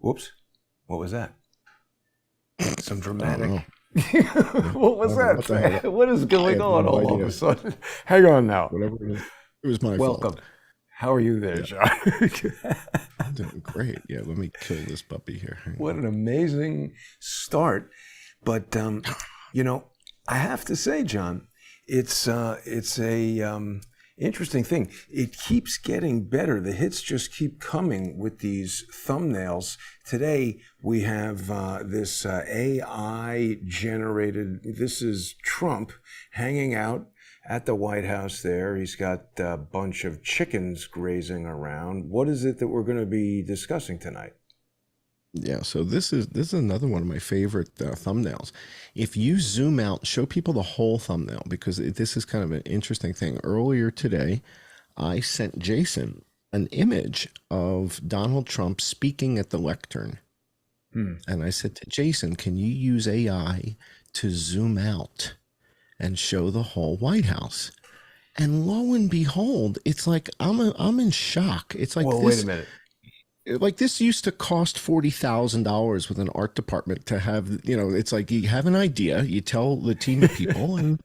Whoops. What was that? Some dramatic. Yeah. What was that? What the hell? What is going on all of a sudden? Hang on now. Whatever it is. It was my Welcome. fault. How are you there, John? I'm doing great. Yeah, let me kill this puppy here. What an amazing start. But, I have to say, John, it's a interesting thing. It keeps getting better. The hits just keep coming with these thumbnails. Today, we have this AI generated, this is Trump hanging out at the White House there. He's got a bunch of chickens grazing around. What is it that we're going to be discussing tonight? Yeah, so this is another one of my favorite thumbnails. If you zoom out, show people the whole thumbnail, because this is kind of an interesting thing. Earlier today, I sent Jason an image of Donald Trump speaking at the lectern. And I said to Jason, can you use AI to zoom out and show the whole White House? And lo and behold, it's like I'm in shock. It's like, well, wait a minute. Like, this used to cost $40,000 with an art department to have, it's like you have an idea, you tell the team of people, and,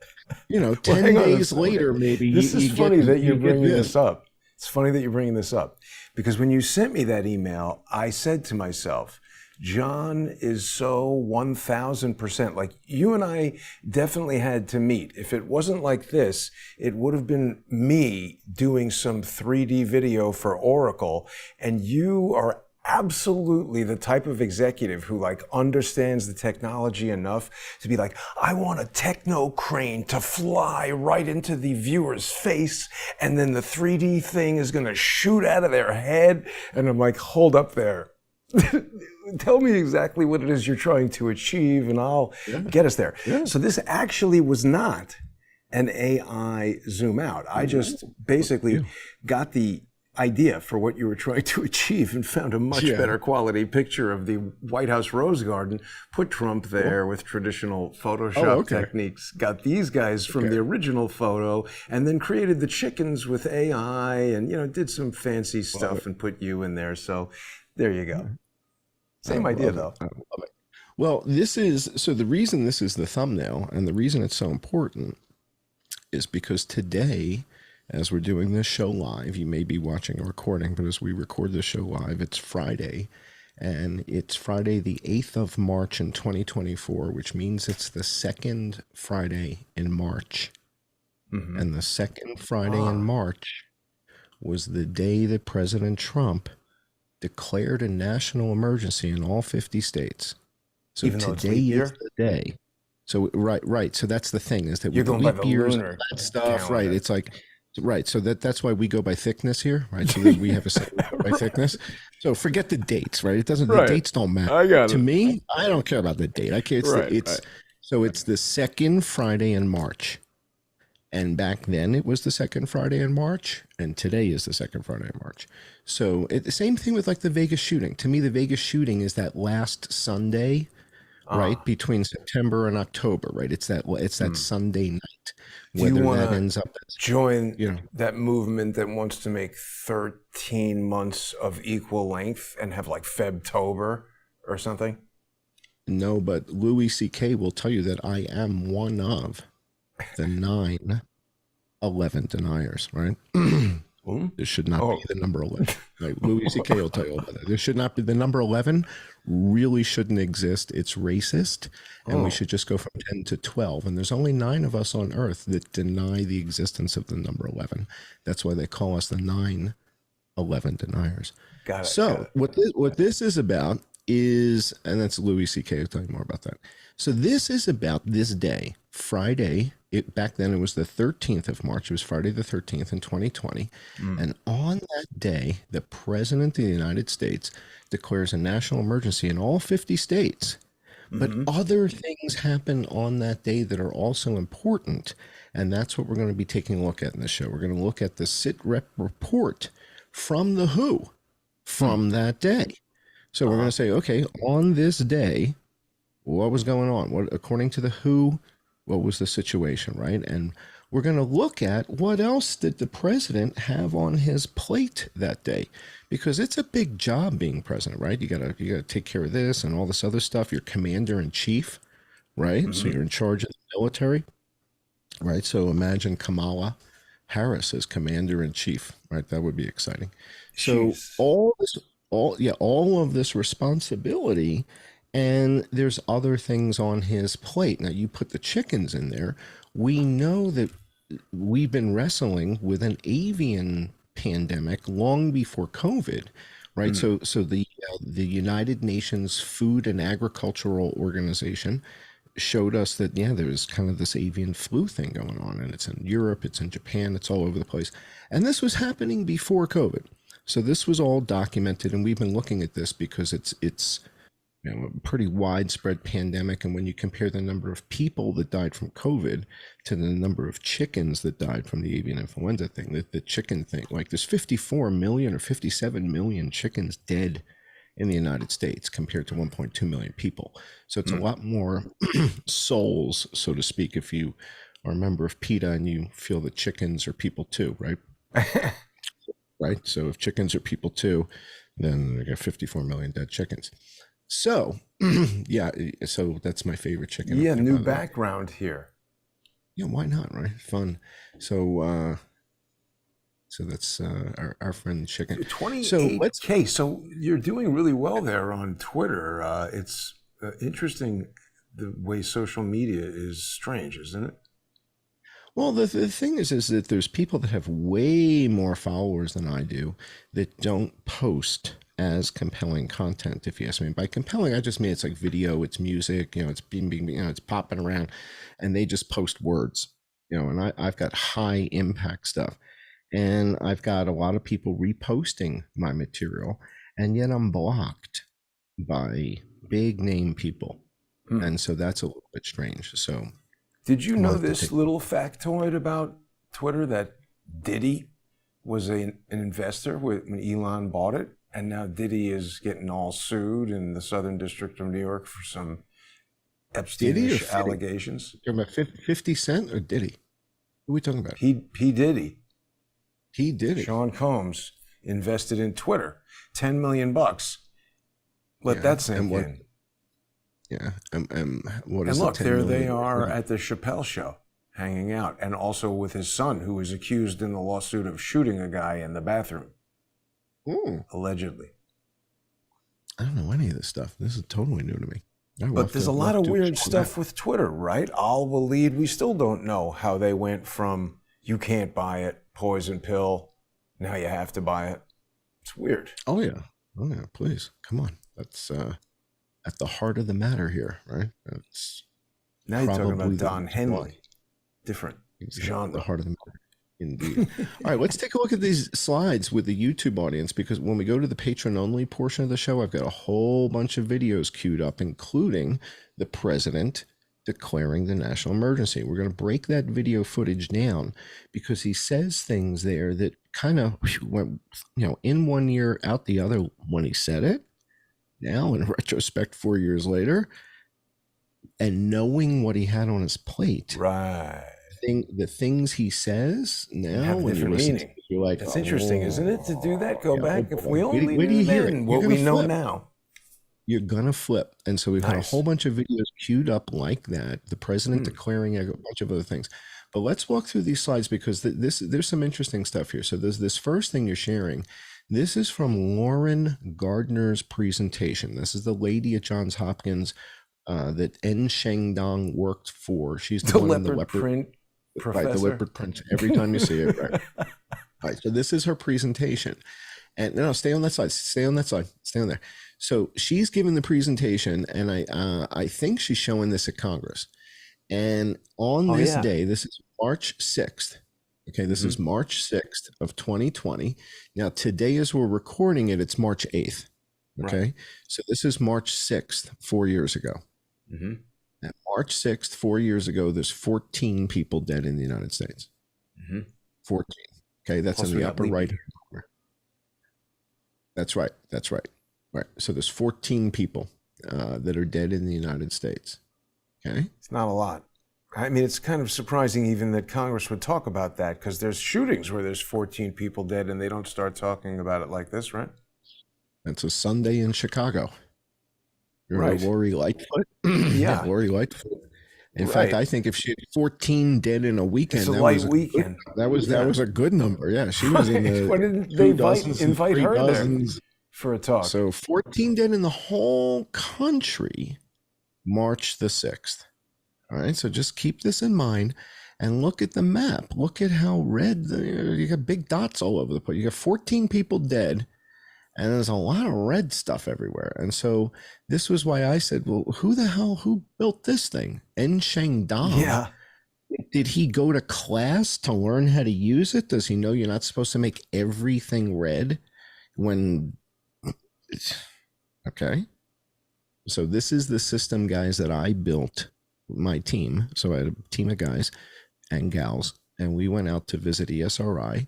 10 days later, maybe this is funny that you're bringing this up. It's funny that you're bringing this up, because when you sent me that email, I said to myself, John is so 1,000%. Like, you and I definitely had to meet. If it wasn't like this, it would have been me doing some 3D video for Oracle. And you are absolutely the type of executive who understands the technology enough to be like, I want a techno crane to fly right into the viewer's face, and then the 3D thing is going to shoot out of their head. And I'm like, hold up there. Tell me exactly what it is you're trying to achieve, and I'll get us there. Yeah. So this actually was not an AI zoom out. I just basically got the idea for what you were trying to achieve and found a much better quality picture of the White House Rose Garden, put Trump there with traditional Photoshop techniques, got these guys from the original photo, and then created the chickens with AI and, did some fancy stuff and put you in there. So there you go. Same idea, though. I love it. Well, the reason this is the thumbnail and the reason it's so important is because today, as we're doing this show live, you may be watching a recording, but as we record this show live, it's Friday, and it's Friday the 8th of March in 2024, which means it's the second Friday in March. And the second Friday in March was the day that President Trump declared a national emergency in all 50 states. So even though today is the day. So right. So that's the thing, is that you're with going leap by the years lunar and that stuff, calendar. right? It's like, right. So that's why we go by thickness here, right? So that we have a by thickness. So forget the dates, right? It doesn't. The dates don't matter. I got to me, I don't care about the date. I care. So it's the second Friday in March. And back then it was the second Friday in March, and today is the second Friday in March. So the same thing with the Vegas shooting. To me, the Vegas shooting is that last Sunday, right, between September and October, right? It's that Sunday night. Whether Do you that ends up as, join that movement that wants to make 13 months of equal length and have Febtober or something? No, but Louis C.K. will tell you that I am one of the 9/11 deniers, right? There should not be the number 11. Like Louis C.K. will tell you about that. There should not be the number 11. Really shouldn't exist. It's racist, and we should just go from 10 to 12. And there's only 9 of us on Earth that deny the existence of the number 11. That's why they call us the 9/11 deniers. Got it. So what this is about is, and that's Louis C.K. will tell you more about that. So this is about this day, Friday. Back then it was the 13th of March. It was Friday the 13th in 2020. And on that day, the President of the United States declares a national emergency in all 50 states. But other things happen on that day that are also important. And that's what we're going to be taking a look at in this show. We're going to look at the SITREP report from the WHO from that day. So we're going to say, okay, on this day, what was going on? What, according to the WHO, what was the situation, right? And we're going to look at what else did the president have on his plate that day, because it's a big job being president, right? You gotta take care of this and all this other stuff. You're commander in chief, right? So you're in charge of the military, right? So imagine Kamala Harris as commander in chief, right? That would be exciting. So Jeez. all of this responsibility, and there's other things on his plate. Now you put the chickens in there. We know that we've been wrestling with an avian pandemic long before COVID, right? So the United Nations Food and Agricultural Organization showed us that there was kind of this avian flu thing going on, and it's in Europe, it's in Japan, it's all over the place, and this was happening before COVID. So this was all documented, and we've been looking at this because it's a pretty widespread pandemic. And when you compare the number of people that died from COVID to the number of chickens that died from the avian influenza thing, the chicken thing, like there's 54 million or 57 million chickens dead in the United States compared to 1.2 million people. So it's a lot more souls, so to speak, if you are a member of PETA and you feel that chickens are people too, right? Right. So if chickens are people too, then they got 54 million dead chickens. So, so that's my favorite chicken. Yeah, new background here. Yeah, why not, right? Fun. So, so that's our friend Chicken. 28K. So you're doing really well there on Twitter. It's interesting the way social media is strange, isn't it? Well, the thing is that there's people that have way more followers than I do that don't post as compelling content. If you ask me, by compelling, I just mean it's like video, it's music, it's being, it's popping around, and they just post words, and I've got high impact stuff, and I've got a lot of people reposting my material, and yet I'm blocked by big name people, and so that's a little bit strange. So. Did you know this little factoid about Twitter, that Diddy was an investor when Elon bought it, and now Diddy is getting all sued in the Southern District of New York for some Epstein-ish allegations? You're talking about 50 Cent or Diddy? Who are we talking about? He Diddy. He did it. Sean Combs invested in Twitter, $10 million. Let that sink in. Yeah, what is and look, there they million? are at the Chappelle show, hanging out, and also with his son, who was accused in the lawsuit of shooting a guy in the bathroom, allegedly. I don't know any of this stuff. This is totally new to me. But there's a lot of weird stuff with Twitter, right? Al Walid, we still don't know how they went from you can't buy it, poison pill, now you have to buy it. It's weird. Oh yeah, please, come on. That's at the heart of the matter here, right? That's now you're talking about Don Henley. Different genre. The heart of the matter, indeed. All right, let's take a look at these slides with the YouTube audience, because when we go to the patron-only portion of the show, I've got a whole bunch of videos queued up, including the president declaring the national emergency. We're going to break that video footage down because he says things there that kind of went, in one ear, out the other when he said it. Now, in retrospect, 4 years later, and knowing what he had on his plate, right? The things he says now, when you listen to it, you're like, "That's interesting, isn't it?" To do that, go back. If we only knew then what we know now, you're gonna flip. And so we've got a whole bunch of videos queued up like that. The president declaring a bunch of other things. But let's walk through these slides because there's some interesting stuff here. So there's this first thing you're sharing. This is from Lauren Gardner's presentation. This is the lady at Johns Hopkins that En Shengdong worked for. She's the one in the leopard print professor. Right, the leopard print. Every time you see it, right? Right. So this is her presentation. And no, stay on that side. Stay on that side. Stay on there. So she's giving the presentation, and I think she's showing this at Congress. And on this day, this is March 6th. Okay, this is March 6th of 2020. Now, today, as we're recording it, it's March 8th. Okay, right. So this is March 6th, 4 years ago. At March 6th, 4 years ago, there's 14 people dead in the United States. 14. Okay, that's in the upper right corner. That's right. That's right. Right. So there's 14 people that are dead in the United States. Okay, it's not a lot. I mean, it's kind of surprising even that Congress would talk about that, because there's shootings where there's 14 people dead and they don't start talking about it like this, right? It's a Sunday in Chicago. Remember Right. Lori Lightfoot? Yeah, Yeah. Lori Lightfoot. In fact, Right. I think if she had 14 dead in a It's weekend, a light weekend. that was Yeah. a good number. Yeah, she was in Right. the Why didn't they 2 dozens and invite three her there dozens. for a talk? So 14 dead in the whole country, March the 6th. All right, so just keep this in mind and look at the map. Look at how red, you got big dots all over the place. You got 14 people dead, and there's a lot of red stuff everywhere. And so this was why I said, well, who built this thing? En Shengdong. Yeah. Did he go to class to learn how to use it? Does he know you're not supposed to make everything red when, okay. So this is the system, guys, that I built my team. So I had a team of guys and gals, and we went out to visit ESRI.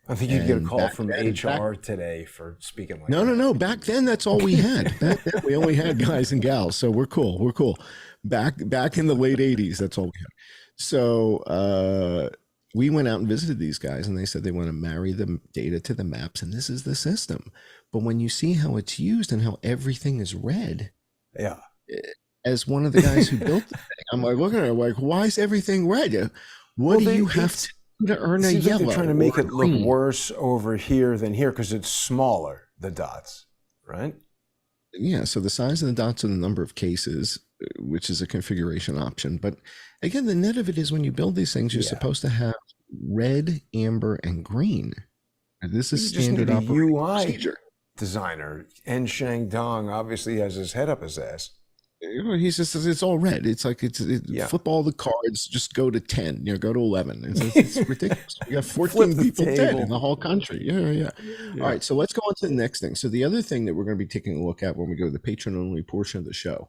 I think you'd get a And call back from then- HR today for speaking like No, that. no. Back then, that's all we had. Back then, we only had guys and gals, so we're cool. We're cool. Back in the late '80s, that's all we had. So we went out and visited these guys, and they said they want to marry the data to the maps, and this is the system. But when you see how it's used and how everything is red, Yeah. as one of the guys who built the thing, I'm like looking at it like, why is everything red? What do you have to earn a Seems like yellow? they're trying to make it look green? worse over here than here because it's smaller, the dots, right? Yeah, so the size of the dots are the number of cases, which is a configuration option. But again, the net of it is when you build these things, you're supposed to have red, amber, and green. And this is You just standard need a operating UI procedure. designer. En Shangdong obviously has his head up his ass. He just says it's all red. It's like Yeah. flip all the cards, just go to 10, go to 11. It's ridiculous. We got 14 the people dead table. in the whole country. Yeah. All right, so let's go on to the next thing. So the other thing that we're going to be taking a look at when we go to the patron-only portion of the show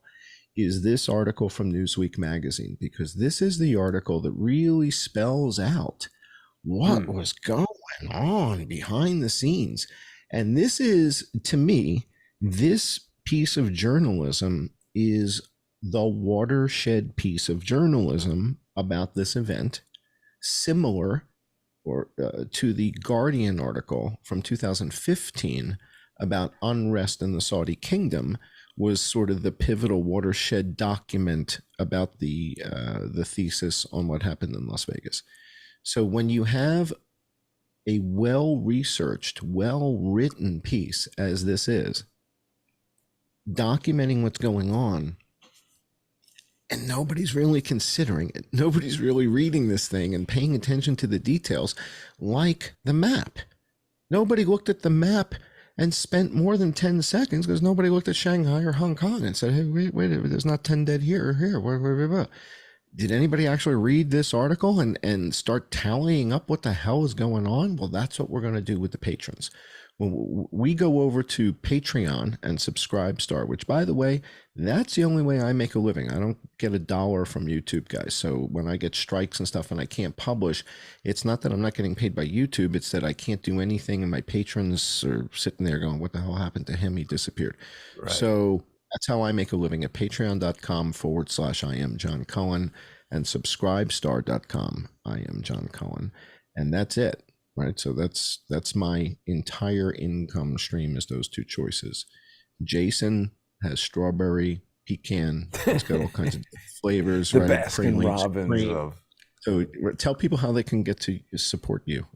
is this article from Newsweek magazine, because this is the article that really spells out what was going on behind the scenes. And this is, to me, this piece of journalism is the watershed piece of journalism about this event, similar to the Guardian article from 2015 about unrest in the Saudi kingdom, was sort of the pivotal watershed document about the thesis on what happened in Las Vegas. So when you have a well-researched, well-written piece as this is, documenting what's going on, and nobody's really considering it, nobody's really reading this thing and paying attention to the details, like the map. Nobody looked at the map and spent more than 10 seconds because nobody looked at Shanghai or Hong Kong and said, hey, wait, there's not 10 dead here or here. Blah. Did anybody actually read this article and start tallying up what the hell is going on? Well, that's what we're going to do with the patrons. When we go over to Patreon and Subscribestar, which, by the way, that's the only way I make a living. I don't get $1 from YouTube, guys. So when I get strikes and stuff and I can't publish, it's not that I'm not getting paid by YouTube. It's that I can't do anything, and my patrons are sitting there going, what the hell happened to him? He disappeared. Right. So that's how I make a living, at patreon.com/I am John Cohen and subscribestar.com. I am John Cohen. And that's it. Right, so that's my entire income stream, is those two choices. Jason has strawberry, pecan. It's got all kinds of flavors. The right? Baskin Robbins of. So tell people how they can get to support you,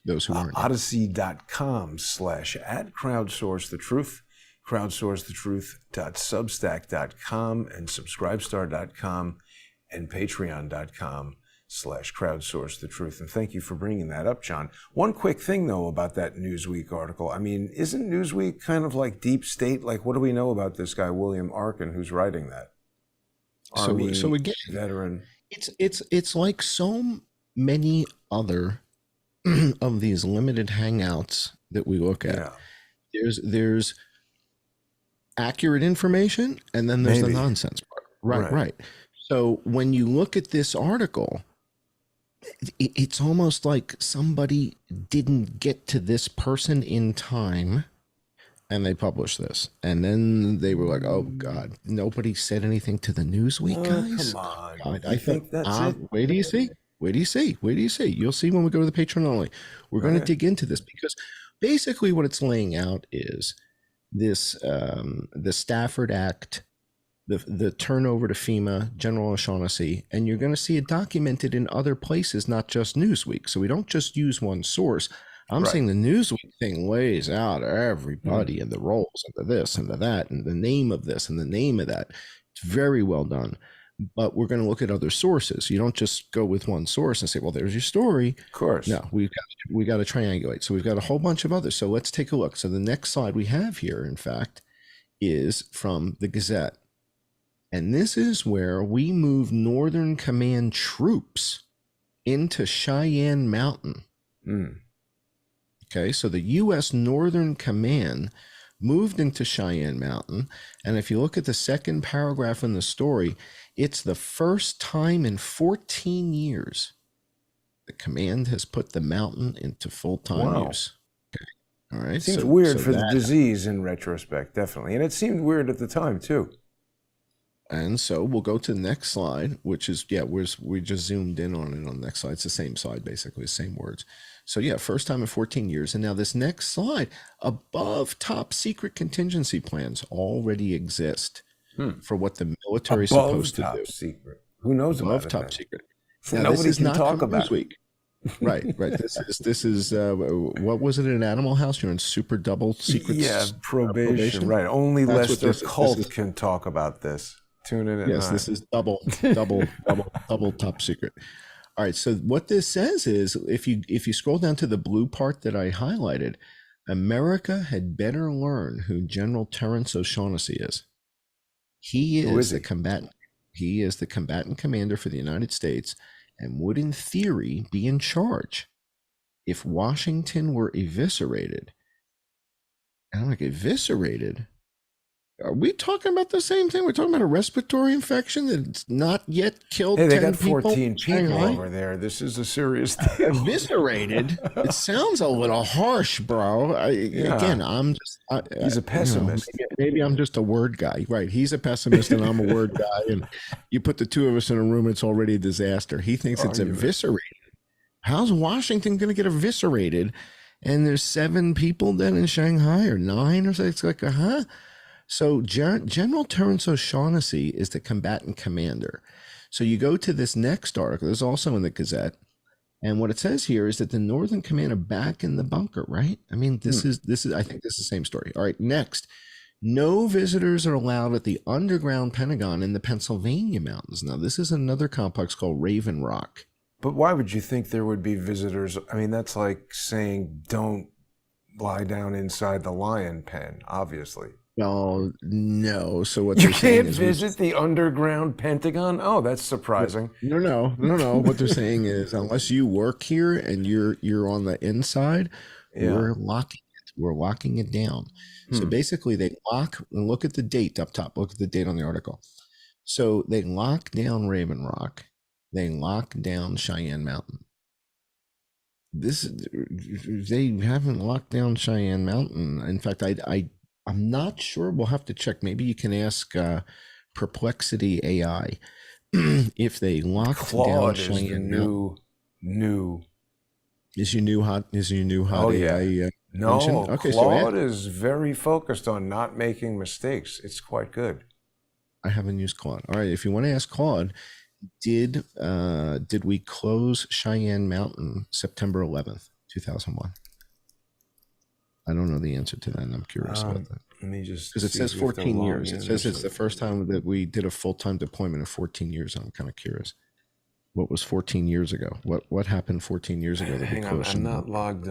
those who aren't. Odyssey.com/@crowdsourcethetruth, crowdsourcethetruth.substack.com, and subscribestar.com, and patreon.com/crowdsourcethetruth. And thank you for bringing that up, John. One quick thing, though, about that Newsweek article. I mean, isn't Newsweek kind of like deep state? Like, what do we know about this guy, William Arkin, who's writing that? Army so again, veteran. It's like so many other of these limited hangouts that we look at. Yeah. There's accurate information, and then there's the nonsense part. Right. So when you look at this article, it's almost like somebody didn't get to this person in time And they published this. And then they were like, oh, God, nobody said anything to the Newsweek guys? Come on. God, You I thought, think that's it? wait do you see? Wait do you see? Wait do you see? You'll see when we go to the Patron-only. We're going to Right. dig into this because basically what it's laying out is this the Stafford Act, the turnover to FEMA, General O'Shaughnessy, and you're going to see it documented in other places, not just Newsweek. So we don't just use one source. I'm Right. saying the Newsweek thing lays out everybody and the roles and the this and the that and the name of this and the name of that. It's very well done. But we're going to look at other sources. You don't just go with one source and say, well, there's your story. Of course. No, we got to triangulate. So we've got a whole bunch of others. So let's take a look. So the next slide we have here, in fact, is from the Gazette. And this is where we move Northern Command troops into Cheyenne Mountain. Okay, so the U.S. Northern Command moved into Cheyenne Mountain. And if you look at the second paragraph in the story, it's the first time in 14 years the command has put the mountain into full-time use. Okay. All right. Seems weird for the disease in retrospect, definitely. And it seemed weird at the time, too. And so we'll go to the next slide, which is, we just zoomed in on it on the next slide. It's the same slide, basically, same words. So yeah, first time in 14 years. And now this next slide, above top secret contingency plans already exist for what the military is supposed to do. Top secret. Who knows above about top it? secret. Now, nobody can talk about Newsweek. Right. This is what was it in Animal House? You're in super double secret. Yeah, probation. Right. Only Lester Cult can talk about this. Tune in at 9. This is double top secret. All right. So what this says is, if you scroll down to the blue part that I highlighted, America had better learn who General Terrence O'Shaughnessy is. He is the combatant. He is the combatant commander for the United States and would, in theory, be in charge if Washington were eviscerated. And I'm like, eviscerated? Are we talking about the same thing? We're talking about a respiratory infection that's not yet killed 10 people? Hey, they got 14 people over there. This is a serious deal. Eviscerated? It sounds a little harsh, bro. Again, I'm just... He's a pessimist. Maybe I'm just a word guy. Right, he's a pessimist and I'm a word guy. And you put the two of us in a room, it's already a disaster. He thinks it's eviscerated. How's Washington going to get eviscerated? And there's 7 people then in Shanghai, or 9 or something. It's like, So General Terrence O'Shaughnessy is the combatant commander. So you go to this next article. This is also in the Gazette. And what it says here is that the Northern Command are back in the bunker, right? I mean, this is I think this is the same story. All right, next. No visitors are allowed at the underground Pentagon in the Pennsylvania mountains. Now, this is another complex called Raven Rock. But why would you think there would be visitors? I mean, that's like saying don't lie down inside the lion pen, obviously. Well, no. So what you can't visit the underground Pentagon? Oh, that's surprising. No. What they're saying is, unless you work here and you're on the inside, we're locking it down. So basically, they lock. And look at the date up top. Look at the date on the article. So they lock down Raven Rock. They lock down Cheyenne Mountain. They haven't locked down Cheyenne Mountain. In fact, I'm not sure. We'll have to check. Maybe you can ask Perplexity AI if they locked down Cheyenne Mountain. Is your new hot AI? No, okay, Claude is very focused on not making mistakes. It's quite good. I haven't used Claude. All right, if you want to ask Claude, did we close Cheyenne Mountain September 11th, 2001? I don't know the answer to that, and I'm curious about that. Let me just... Because it says 14 years. It says it's the first time that we did a full-time deployment in 14 years. I'm kind of curious. What was 14 years ago? What happened 14 years ago? Hang on, I'm not logged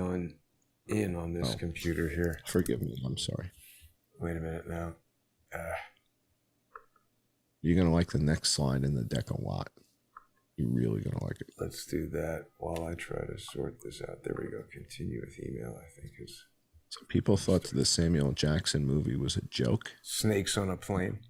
in on this computer here. Forgive me. I'm sorry. Wait a minute now. You're going to like the next slide in the deck a lot. You're really going to like it. Let's do that while I try to sort this out. There we go. Continue with email, I think is... So people thought the Samuel Jackson movie was a joke. Snakes on a plane.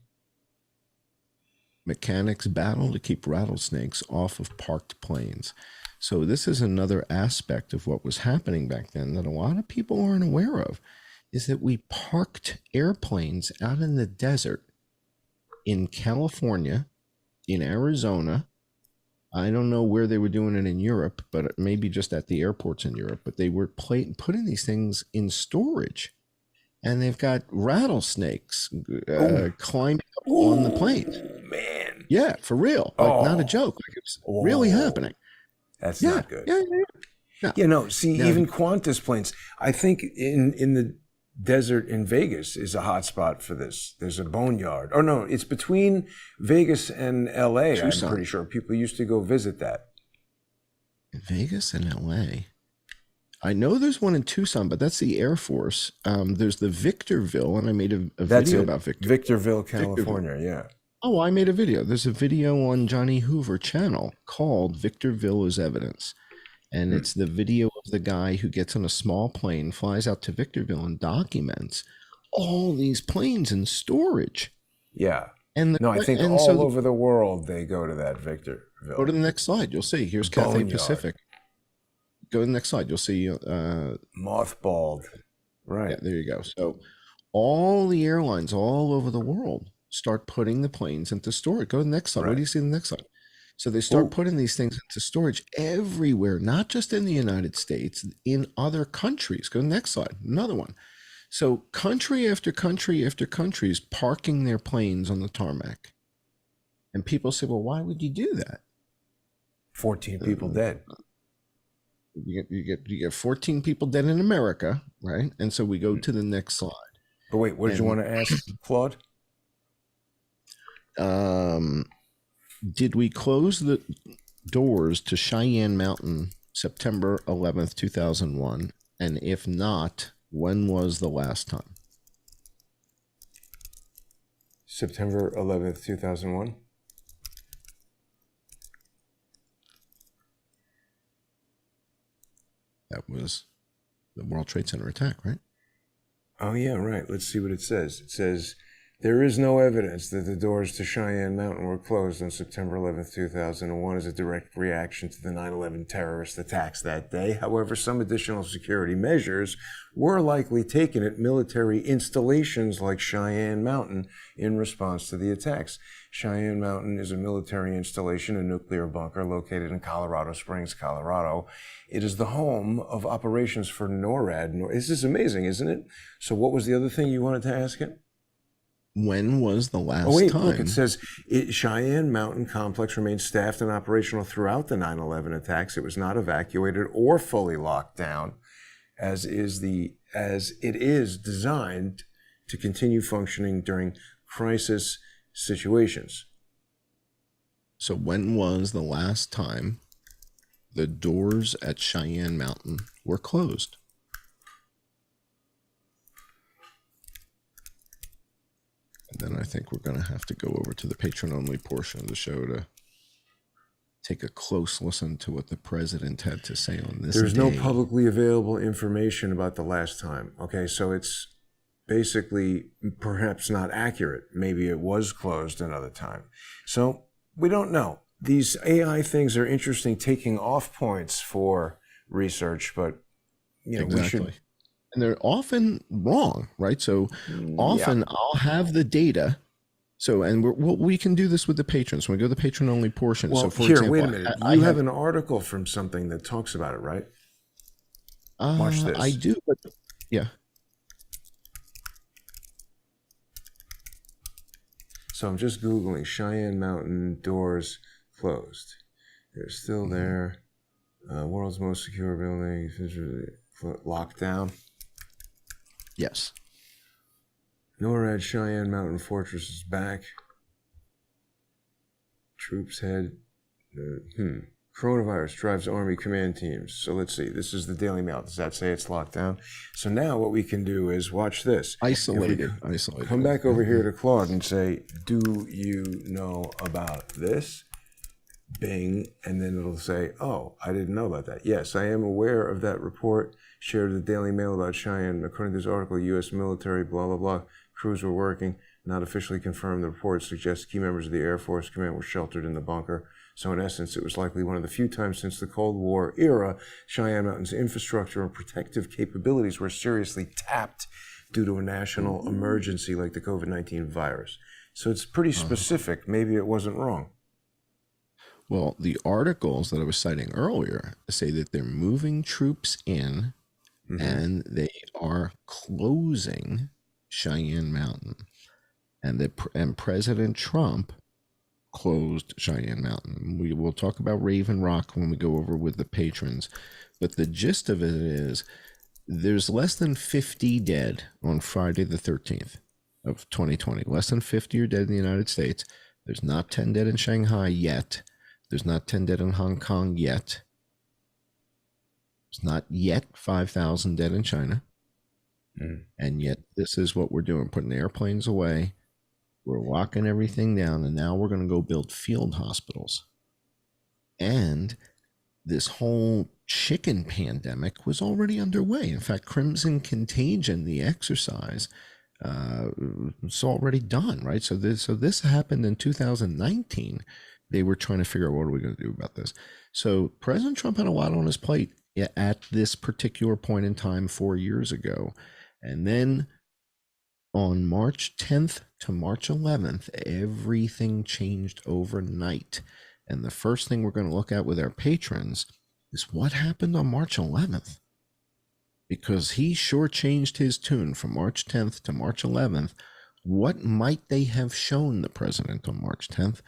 Mechanics battle to keep rattlesnakes off of parked planes. So this is another aspect of what was happening back then that a lot of people aren't aware of. is that we parked airplanes out in the desert in California, in Arizona. I don't know where they were doing it in Europe, but maybe just at the airports in Europe. But they were putting these things in storage, and they've got rattlesnakes climbing up on the planes. Man. Yeah, for real. Like, not a joke. Like, it's really happening. That's not good. No. You know, see, even Qantas planes. I think in the desert in Vegas is a hot spot for this. There's a boneyard. Oh, no, it's between Vegas and L.A., Tucson. I'm pretty sure. People used to go visit that. Vegas and L.A.? I know there's one in Tucson, but that's the Air Force. There's the Victorville, and I made a video about Victorville, California, yeah. Oh, I made a video. There's a video on Johnny Hoover channel called Victorville is Evidence. And it's the video of the guy who gets on a small plane, flies out to Victorville, and documents all these planes in storage. Yeah. I think all over the world they go to that Victorville. Go to the next slide. You'll see. Here's Cathay Pacific. Go to the next slide. You'll see. Mothballed. Right. Yeah, there you go. So all the airlines all over the world start putting the planes into storage. Go to the next slide. Right. What do you see in the next slide? So they start putting these things into storage everywhere, not just in the United States, in other countries. Go to the next slide. Another one. So country after country after country is parking their planes on the tarmac. And people say, well, why would you do that? 14 people dead. You get 14 people dead in America, right? And so we go to the next slide. But wait, what did you want to ask, Claude? Did we close the doors to Cheyenne Mountain September 11th, 2001? And if not, when was the last time? September 11th, 2001? That was the World Trade Center attack, right? Oh, yeah, right. Let's see what it says. It says, there is no evidence that the doors to Cheyenne Mountain were closed on September 11th, 2001 as a direct reaction to the 9/11 terrorist attacks that day. However, some additional security measures were likely taken at military installations like Cheyenne Mountain in response to the attacks. Cheyenne Mountain is a military installation, a nuclear bunker located in Colorado Springs, Colorado. It is the home of operations for NORAD. This is amazing, isn't it? So what was the other thing you wanted to ask him? When was the last time? Look, it says Cheyenne Mountain Complex remained staffed and operational throughout the 9/11 attacks. It was not evacuated or fully locked down, as it is designed to continue functioning during crisis situations. So when was the last time the doors at Cheyenne Mountain were closed? Then I think we're going to have to go over to the patron-only portion of the show to take a close listen to what the president had to say on this. There's no publicly available information about the last time. Okay, so it's basically perhaps not accurate. Maybe it was closed another time. So we don't know. These AI things are interesting, taking off points for research, but we should. And they're often wrong, right? So often I'll have the data. So, and we can do this with the patrons. When we go to the patron-only portion. Well, so for example, wait a minute. You have an article from something that talks about it, right? Watch this. I do, but yeah. So I'm just Googling Cheyenne Mountain doors closed. They're still there. World's most secure building. Locked down. Yes. NORAD Cheyenne Mountain Fortress is back. Troops head. Coronavirus drives Army command teams. So let's see. This is the Daily Mail. Does that say it's locked down? So now what we can do is watch this. Isolated. Come back over here to Claude and say, do you know about this? Bing. And then it'll say, oh, I didn't know about that. Yes, I am aware of that report shared with the Daily Mail about Cheyenne. According to this article, U.S. military, blah, blah, blah, crews were working. Not officially confirmed. The report suggests key members of the Air Force Command were sheltered in the bunker. So in essence, it was likely one of the few times since the Cold War era Cheyenne Mountain's infrastructure and protective capabilities were seriously tapped due to a national emergency like the COVID-19 virus. So it's pretty specific. Maybe it wasn't wrong. Well, the articles that I was citing earlier say that they're moving troops in and they are closing Cheyenne Mountain. And President Trump closed Cheyenne Mountain. We will talk about Raven Rock when we go over with the patrons. But the gist of it is there's less than 50 dead on Friday the 13th of 2020. Less than 50 are dead in the United States. There's not 10 dead in Shanghai yet. There's not 10 dead in Hong Kong yet. There's not yet 5,000 dead in China. And yet this is what we're doing, putting airplanes away. We're locking everything down, and now we're going to go build field hospitals. And this whole chicken pandemic was already underway. In fact, Crimson Contagion, the exercise, it's already done, right? So this happened in 2019. They were trying to figure out what are we going to do about this. So President Trump had a lot on his plate at this particular point in time 4 years ago. And then on March 10th to March 11th, everything changed overnight. And the first thing we're going to look at with our patrons is what happened on March 11th. Because he sure changed his tune from March 10th to March 11th. What might they have shown the president on March 10th?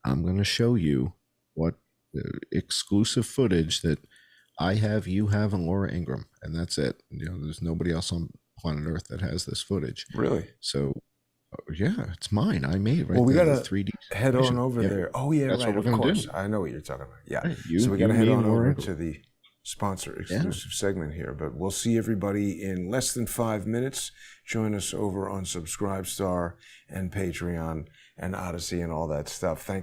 I'm going to show you what exclusive footage that I have, you have, and Laura Ingraham. And that's it. You know, there's nobody else on planet Earth that has this footage. Really? So, yeah, it's mine. I made it right. Well, we got to to 3D head on over there. Oh, yeah, that's right. what we're Of gonna course. do. I know what you're talking about. Yeah. Right. So we got to head on over Laura. to the sponsor exclusive segment here. But we'll see everybody in less than 5 minutes. Join us over on Subscribestar and Patreon and Odyssey and all that stuff. Thank